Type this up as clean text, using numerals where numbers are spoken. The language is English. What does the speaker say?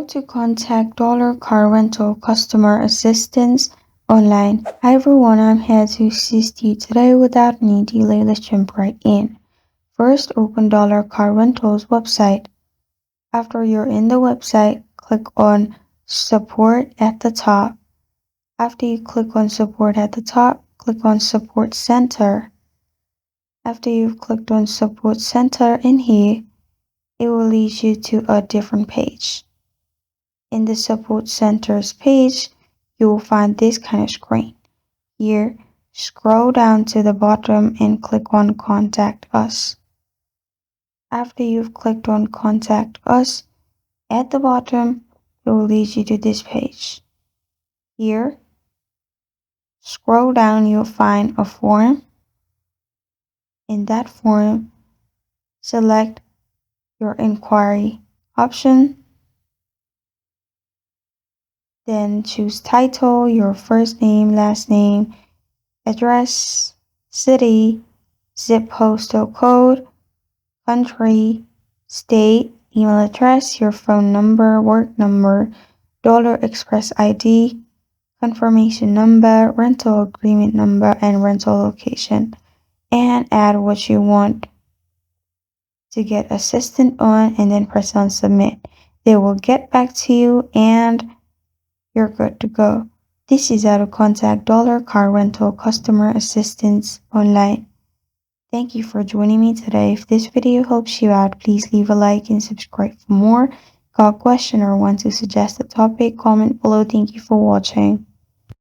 to contact Dollar Car Rental Customer Assistance online. Hi everyone, I'm here to assist you today. Without any delay, let's jump right in. First, open Dollar Car Rental's website. After you're in the website, click on Support at the top. After you click on Support at the top, click on Support Center. After you've clicked on Support Center in here, it will lead you to a different page. In the Support Center's page, you will find this kind of screen. Here, scroll down to the bottom and click on Contact Us. After you've clicked on Contact Us, at the bottom, it will lead you to this page. Here, scroll down, you'll find a form. In that form, select your inquiry option. Then choose title, your first name, last name, address, city, zip postal code, country, state, email address, your phone number, work number, Dollar Express ID, confirmation number, rental agreement number, and rental location. And add what you want to get assistant on, and then press on submit. They will get back to you and you're good to go. This is how to contact Dollar Car Rental Customer Assistance online. Thank you for joining me today. If this video helps you out, please leave a like and subscribe for more. Got a question or want to suggest a topic? Comment below. Thank you for watching.